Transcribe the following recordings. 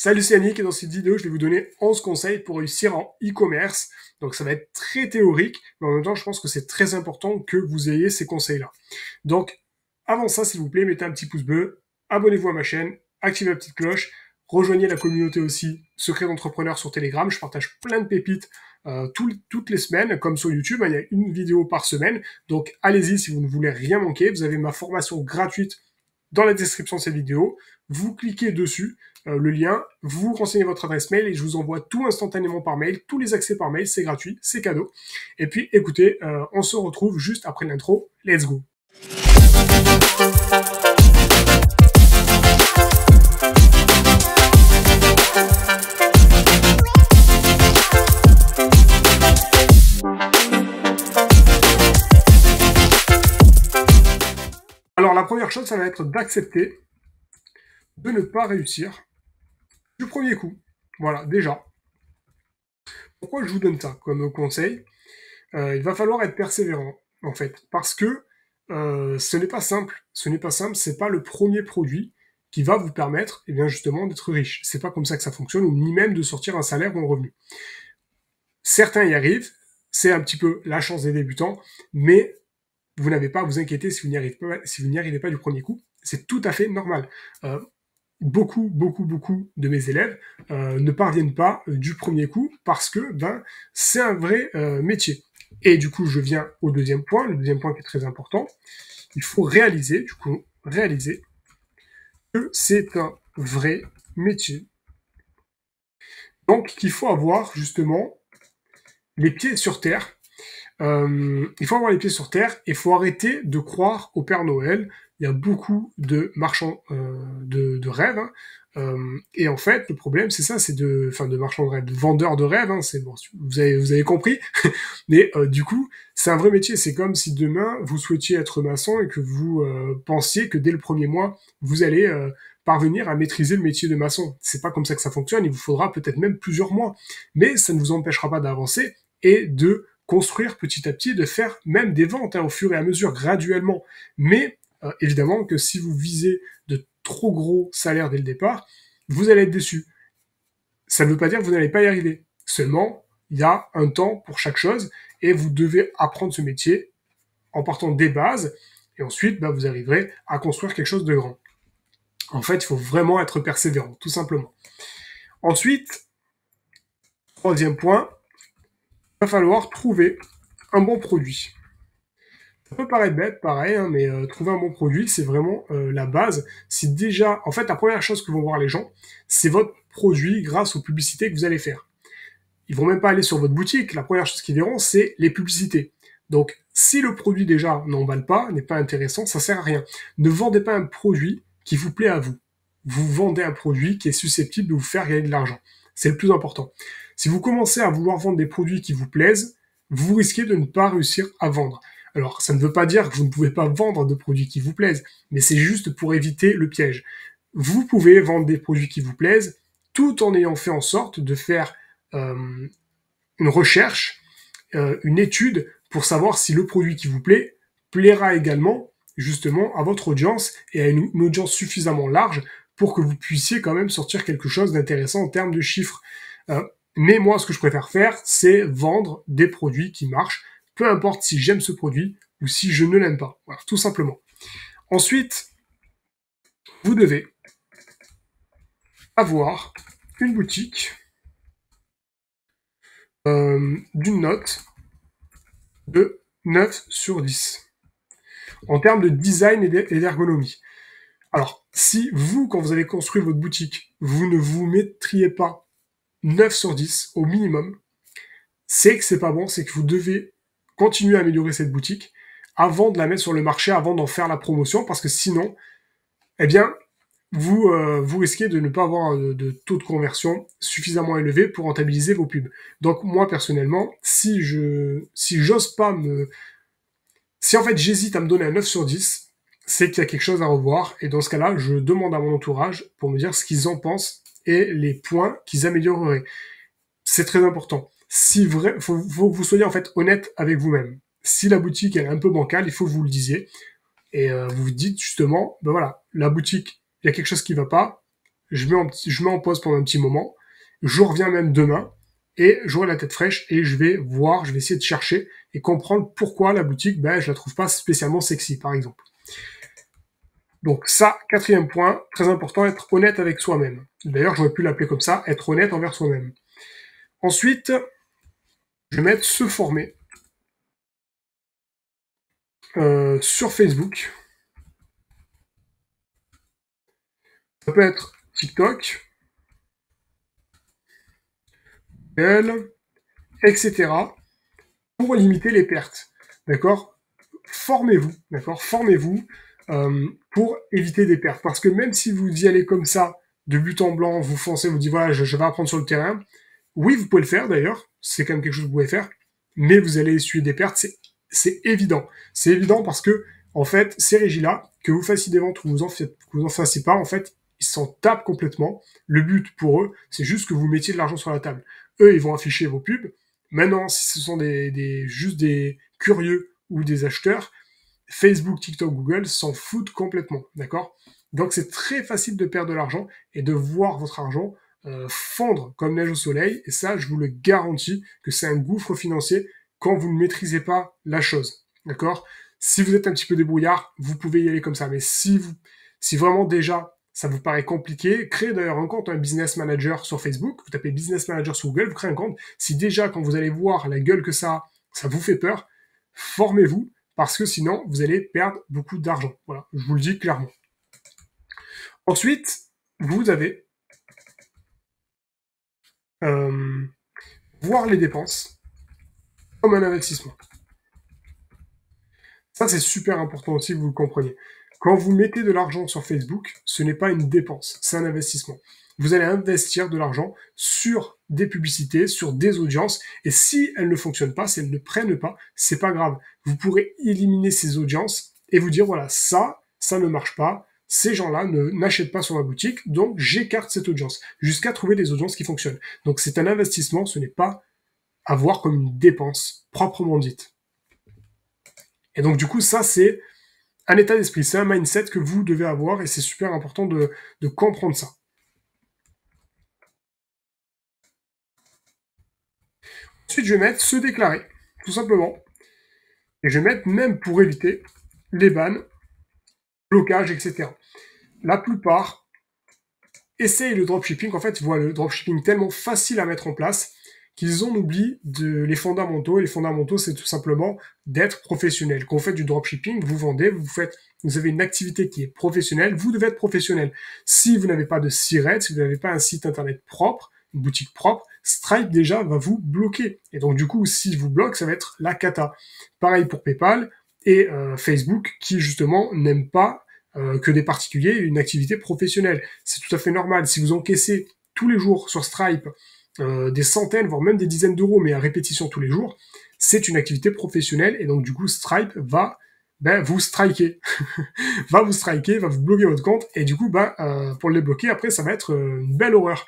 Salut, c'est Yannick et dans cette vidéo, je vais vous donner 11 conseils pour réussir en e-commerce. Donc ça va être très théorique, mais en même temps, je pense que c'est très important que vous ayez ces conseils-là. Donc, avant ça, s'il vous plaît, mettez un petit pouce bleu, abonnez-vous à ma chaîne, activez la petite cloche, rejoignez la communauté aussi Secret d'entrepreneur sur Telegram. Je partage plein de pépites toutes les semaines, comme sur YouTube. Il y a une vidéo par semaine. Donc allez-y si vous ne voulez rien manquer. Vous avez ma formation gratuite dans la description de cette vidéo. Vous cliquez dessus, le lien, vous renseignez votre adresse mail et je vous envoie tout instantanément par mail, tous les accès par mail, c'est gratuit, c'est cadeau. Et puis écoutez, on se retrouve juste après l'intro. Let's go. Alors la première chose, ça va être d'accepter de ne pas réussir du premier coup. Voilà, déjà. Pourquoi je vous donne ça comme conseil? Il va falloir être persévérant, en fait, parce que ce n'est pas simple. Ce n'est pas simple, c'est pas le premier produit qui va vous permettre, eh bien justement, d'être riche. C'est pas comme ça que ça fonctionne, ou ni même de sortir un salaire ou un revenu. Certains y arrivent, c'est un petit peu la chance des débutants, mais vous n'avez pas à vous inquiéter si vous n'y arrivez pas du premier coup. C'est tout à fait normal. Beaucoup de mes élèves ne parviennent pas du premier coup parce que c'est un vrai métier. Et du coup, je viens au deuxième point, le deuxième point qui est très important. Il faut réaliser que c'est un vrai métier. Donc, il faut avoir justement les pieds sur terre. Il faut avoir les pieds sur terre et il faut arrêter de croire au Père Noël. Il y a beaucoup de marchands de rêves. Et en fait, le problème, c'est ça, c'est de marchands de rêves, de vendeurs de rêves. C'est bon, vous avez compris. Mais du coup, c'est un vrai métier. C'est comme si demain vous souhaitiez être maçon et que vous pensiez que dès le premier mois vous allez parvenir à maîtriser le métier de maçon. C'est pas comme ça que ça fonctionne. Il vous faudra peut-être même plusieurs mois. Mais ça ne vous empêchera pas d'avancer et de construire petit à petit, de faire même des ventes au fur et à mesure, graduellement. Mais évidemment que si vous visez de trop gros salaires dès le départ, vous allez être déçu. Ça ne veut pas dire que vous n'allez pas y arriver. Seulement, il y a un temps pour chaque chose et vous devez apprendre ce métier en partant des bases et ensuite vous arriverez à construire quelque chose de grand. En fait, il faut vraiment être persévérant, tout simplement. Ensuite, troisième point, il va falloir trouver un bon produit. Ça peut paraître bête, pareil, mais trouver un bon produit, c'est vraiment la base. Si déjà, en fait, la première chose que vont voir les gens, c'est votre produit grâce aux publicités que vous allez faire. Ils vont même pas aller sur votre boutique. La première chose qu'ils verront, c'est les publicités. Donc, si le produit déjà n'emballe pas, n'est pas intéressant, ça sert à rien. Ne vendez pas un produit qui vous plaît à vous. Vous vendez un produit qui est susceptible de vous faire gagner de l'argent. C'est le plus important. Si vous commencez à vouloir vendre des produits qui vous plaisent, vous risquez de ne pas réussir à vendre. Alors, ça ne veut pas dire que vous ne pouvez pas vendre de produits qui vous plaisent, mais c'est juste pour éviter le piège. Vous pouvez vendre des produits qui vous plaisent, tout en ayant fait en sorte de faire une recherche, une étude pour savoir si le produit qui vous plaît plaira également justement à votre audience et à une audience suffisamment large pour que vous puissiez quand même sortir quelque chose d'intéressant en termes de chiffres. Mais moi, ce que je préfère faire, c'est vendre des produits qui marchent, peu importe si j'aime ce produit ou si je ne l'aime pas. Voilà, tout simplement. Ensuite, vous devez avoir une boutique d'une note de 9 sur 10 en termes de design et d'ergonomie. Alors, si vous, quand vous avez construit votre boutique, vous ne vous mettriez pas 9 sur 10 au minimum, c'est que c'est pas bon, c'est que vous devez continuer à améliorer cette boutique avant de la mettre sur le marché, avant d'en faire la promotion, parce que sinon, eh bien, vous risquez de ne pas avoir de taux de conversion suffisamment élevé pour rentabiliser vos pubs. Donc moi personnellement, si j'ose pas si en fait j'hésite à me donner un 9 sur 10, c'est qu'il y a quelque chose à revoir, et dans ce cas-là, je demande à mon entourage pour me dire ce qu'ils en pensent et les points qu'ils amélioreraient. C'est très important. Faut que vous soyez en fait honnête avec vous-même. Si la boutique elle est un peu bancale, il faut que vous le disiez, et vous vous dites justement, voilà, la boutique, il y a quelque chose qui va pas, je mets en pause pendant un petit moment, je reviens même demain, et j'aurai la tête fraîche, et je vais voir, je vais essayer de chercher, et comprendre pourquoi la boutique, ben, je la trouve pas spécialement sexy, par exemple. Donc ça, quatrième point, très important, être honnête avec soi-même. D'ailleurs, j'aurais pu l'appeler comme ça, être honnête envers soi-même. Ensuite, je vais mettre se former sur Facebook. Ça peut être TikTok, Google, etc. pour limiter les pertes. D'accord? Formez-vous, d'accord? Formez-vous pour éviter des pertes. Parce que même si vous y allez comme ça, de but en blanc, vous foncez, vous dites voilà, je vais apprendre sur le terrain. Oui, vous pouvez le faire d'ailleurs, c'est quand même quelque chose que vous pouvez faire, mais vous allez essuyer des pertes, c'est évident. C'est évident parce que, en fait, ces régies-là, que vous fassiez des ventes ou que vous en fassiez pas, en fait, ils s'en tapent complètement. Le but pour eux, c'est juste que vous mettiez de l'argent sur la table. Eux, ils vont afficher vos pubs. Maintenant, si ce sont juste des curieux ou des acheteurs, Facebook, TikTok, Google s'en foutent complètement, d'accord? Donc c'est très facile de perdre de l'argent et de voir votre argent fondre comme neige au soleil. Et ça, je vous le garantis que c'est un gouffre financier quand vous ne maîtrisez pas la chose, d'accord? Si vous êtes un petit peu débrouillard, vous pouvez y aller comme ça. Mais si vraiment déjà ça vous paraît compliqué, créez d'ailleurs un compte, un business manager sur Facebook. Vous tapez business manager sur Google, vous créez un compte. Si déjà quand vous allez voir la gueule que ça vous fait peur, formez-vous parce que sinon, vous allez perdre beaucoup d'argent. Voilà, je vous le dis clairement. Ensuite, vous avez euh, voir les dépenses comme un investissement. Ça, c'est super important aussi que vous le compreniez. Quand vous mettez de l'argent sur Facebook, ce n'est pas une dépense, c'est un investissement. Vous allez investir de l'argent sur des publicités, sur des audiences, et si elles ne fonctionnent pas, si elles ne prennent pas, c'est pas grave. Vous pourrez éliminer ces audiences et vous dire voilà, ça ne marche pas, ces gens-là n'achètent pas sur ma boutique, donc j'écarte cette audience, jusqu'à trouver des audiences qui fonctionnent. Donc c'est un investissement, ce n'est pas à voir comme une dépense proprement dite. Et donc du coup, ça c'est un état d'esprit, c'est un mindset que vous devez avoir et c'est super important de comprendre ça. Ensuite, je vais mettre se déclarer, tout simplement. Et je vais mettre même pour éviter les bans, blocages, etc. La plupart essayent le dropshipping. En fait, ils voient le dropshipping tellement facile à mettre en place qu'ils en oublient les fondamentaux. Et les fondamentaux, c'est tout simplement d'être professionnel. Quand vous faites du dropshipping, vous vendez, vous avez une activité qui est professionnelle, vous devez être professionnel. Si vous n'avez pas de SIRET, si vous n'avez pas un site internet propre, une boutique propre, Stripe déjà va vous bloquer. Et donc du coup, si vous bloque, ça va être la cata. Pareil pour PayPal et Facebook, qui justement n'aiment pas que des particuliers aient une activité professionnelle. C'est tout à fait normal. Si vous encaissez tous les jours sur Stripe des centaines, voire même des dizaines d'euros, mais à répétition tous les jours, c'est une activité professionnelle et donc du coup Stripe va vous striker, va vous bloquer votre compte et du coup pour le débloquer après ça va être une belle horreur.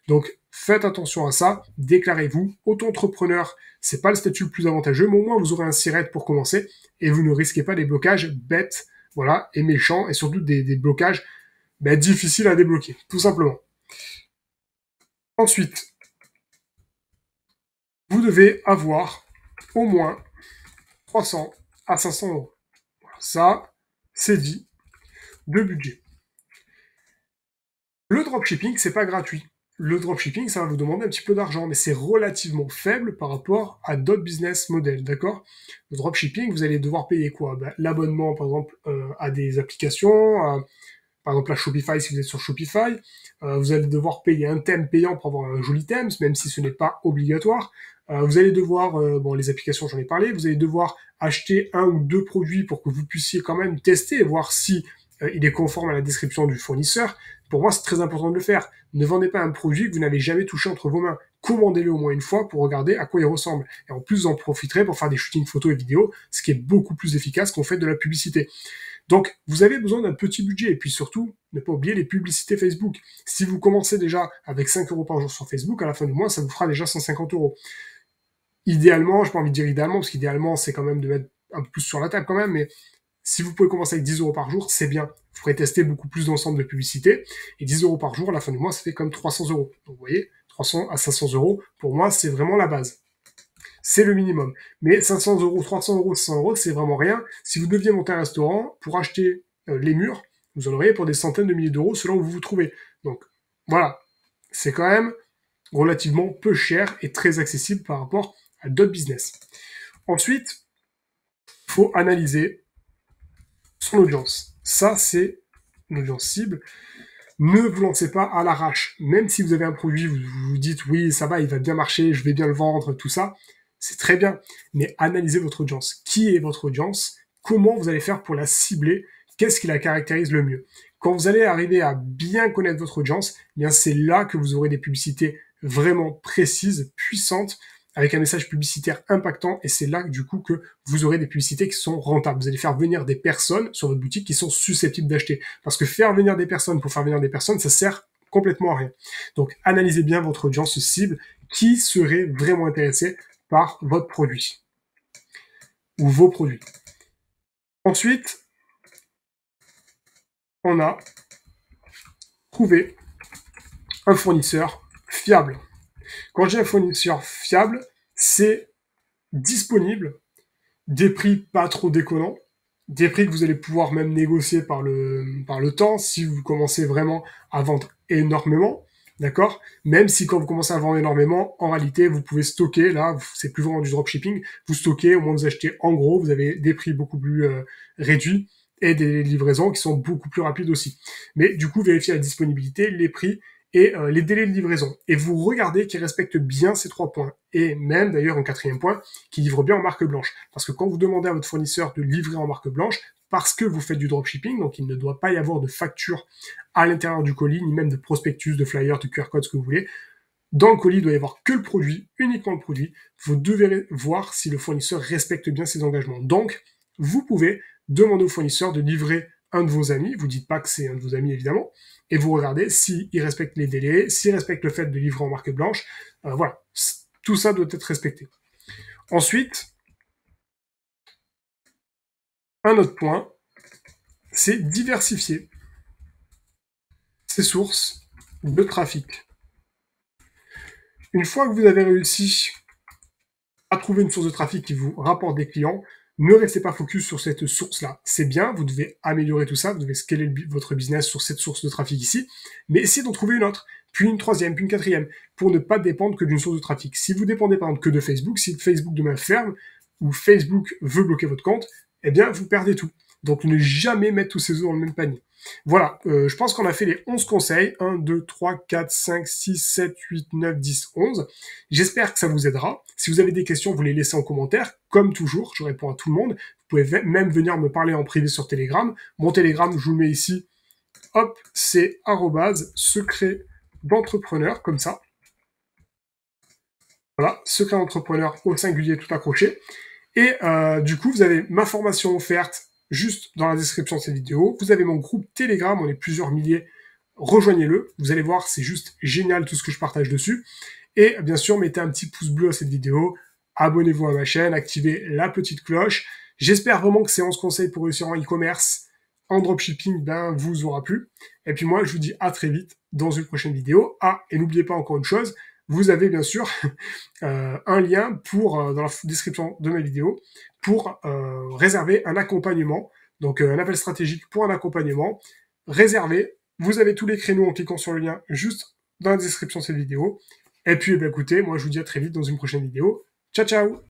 Donc faites attention à ça, déclarez-vous auto-entrepreneur, c'est pas le statut le plus avantageux, mais au moins vous aurez un SIRET pour commencer et vous ne risquez pas des blocages bêtes, voilà, et méchants et surtout des blocages difficiles à débloquer, tout simplement. Ensuite, vous devez avoir au moins 300 à 500 euros. Ça, c'est dit de budget. Le dropshipping, c'est pas gratuit. Le dropshipping, ça va vous demander un petit peu d'argent, mais c'est relativement faible par rapport à d'autres business models, d'accord? Le dropshipping, vous allez devoir payer quoi? L'abonnement, par exemple, à des applications, par exemple la Shopify si vous êtes sur Shopify. Vous allez devoir payer un thème payant pour avoir un joli thème, même si ce n'est pas obligatoire. Vous allez devoir, les applications j'en ai parlé, vous allez devoir acheter un ou deux produits pour que vous puissiez quand même tester et voir si il est conforme à la description du fournisseur. Pour moi, c'est très important de le faire. Ne vendez pas un produit que vous n'avez jamais touché entre vos mains. Commandez-le au moins une fois pour regarder à quoi il ressemble. Et en plus, vous en profiterez pour faire des shootings photos et vidéos, ce qui est beaucoup plus efficace qu'on fait de la publicité. Donc, vous avez besoin d'un petit budget. Et puis surtout, ne pas oublier les publicités Facebook. Si vous commencez déjà avec 5 euros par jour sur Facebook, à la fin du mois, ça vous fera déjà 150 euros. Idéalement, je n'ai pas envie de dire idéalement, parce qu'idéalement, c'est quand même de mettre un peu plus sur la table quand même, mais si vous pouvez commencer avec 10 euros par jour, c'est bien. Vous pourrez tester beaucoup plus d'ensemble de publicités. Et 10 euros par jour, à la fin du mois, ça fait comme 300 euros. Donc vous voyez, 300 à 500 euros, pour moi, c'est vraiment la base. C'est le minimum. Mais 500 euros, 300 euros, 600 euros, c'est vraiment rien. Si vous deviez monter un restaurant, pour acheter les murs, vous en auriez pour des centaines de milliers d'euros selon où vous vous trouvez. Donc voilà, c'est quand même relativement peu cher et très accessible par rapport à d'autres business. Ensuite, il faut analyser son audience. Ça, c'est une audience cible. Ne vous lancez pas à l'arrache. Même si vous avez un produit, vous vous dites oui, ça va, il va bien marcher, je vais bien le vendre, tout ça, c'est très bien. Mais analysez votre audience. Qui est votre audience? Comment vous allez faire pour la cibler? Qu'est-ce qui la caractérise le mieux? Quand vous allez arriver à bien connaître votre audience, eh bien c'est là que vous aurez des publicités vraiment précises, puissantes, avec un message publicitaire impactant, et c'est là du coup que vous aurez des publicités qui sont rentables. Vous allez faire venir des personnes sur votre boutique qui sont susceptibles d'acheter. Parce que faire venir des personnes pour faire venir des personnes, ça sert complètement à rien. Donc analysez bien votre audience cible, qui serait vraiment intéressé par votre produit ou vos produits. Ensuite, on a trouvé un fournisseur fiable. Quand j'ai un fournisseur fiable, c'est disponible, des prix pas trop déconnants, des prix que vous allez pouvoir même négocier par le temps si vous commencez vraiment à vendre énormément, d'accord? Même si quand vous commencez à vendre énormément, en réalité, vous pouvez stocker, là, c'est plus vraiment du dropshipping, vous stockez, au moins vous achetez en gros, vous avez des prix beaucoup plus réduits et des livraisons qui sont beaucoup plus rapides aussi. Mais du coup, vérifiez la disponibilité, les prix et les délais de livraison. Et vous regardez qu'ils respectent bien ces 3 points. Et même, d'ailleurs, un 4e point, qui livre bien en marque blanche. Parce que quand vous demandez à votre fournisseur de livrer en marque blanche, parce que vous faites du dropshipping, donc il ne doit pas y avoir de facture à l'intérieur du colis, ni même de prospectus, de flyers, de QR code, ce que vous voulez. Dans le colis, il doit y avoir que le produit, uniquement le produit. Vous devez voir si le fournisseur respecte bien ses engagements. Donc, vous pouvez demander au fournisseur de livrer un de vos amis, vous dites pas que c'est un de vos amis évidemment, et vous regardez s'il respecte les délais, s'il respecte le fait de livrer en marque blanche, voilà, tout ça doit être respecté. Ensuite, un autre point, c'est diversifier ses sources de trafic. Une fois que vous avez réussi à trouver une source de trafic qui vous rapporte des clients, ne restez pas focus sur cette source-là. C'est bien, vous devez améliorer tout ça, vous devez scaler votre business sur cette source de trafic ici, mais essayez d'en trouver une autre, puis une 3e, puis une 4e, pour ne pas dépendre que d'une source de trafic. Si vous dépendez par exemple que de Facebook, si Facebook demain ferme, ou Facebook veut bloquer votre compte, eh bien vous perdez tout. Donc ne jamais mettre tous ses œufs dans le même panier. Voilà, je pense qu'on a fait les 11 conseils. 1, 2, 3, 4, 5, 6, 7, 8, 9, 10, 11. J'espère que ça vous aidera. Si vous avez des questions, vous les laissez en commentaire. Comme toujours, je réponds à tout le monde. Vous pouvez même venir me parler en privé sur Telegram. Mon Telegram, je vous le mets ici. Hop, c'est @secret d'entrepreneur, comme ça. Voilà, secret d'entrepreneur au singulier tout accroché. Et du coup, vous avez ma formation offerte juste dans la description de cette vidéo. Vous avez mon groupe Telegram, on est plusieurs milliers. Rejoignez-le. Vous allez voir, c'est juste génial tout ce que je partage dessus. Et bien sûr, mettez un petit pouce bleu à cette vidéo. Abonnez-vous à ma chaîne, activez la petite cloche. J'espère vraiment que ces 11 conseils pour réussir en e-commerce, en dropshipping, vous aura plu. Et puis moi, je vous dis à très vite dans une prochaine vidéo. Ah, et n'oubliez pas encore une chose, vous avez bien sûr un lien pour dans la description de ma vidéo pour réserver un accompagnement, donc un appel stratégique pour un accompagnement réservé. Vous avez tous les créneaux en cliquant sur le lien juste dans la description de cette vidéo. Et puis, écoutez, moi je vous dis à très vite dans une prochaine vidéo. Ciao, ciao!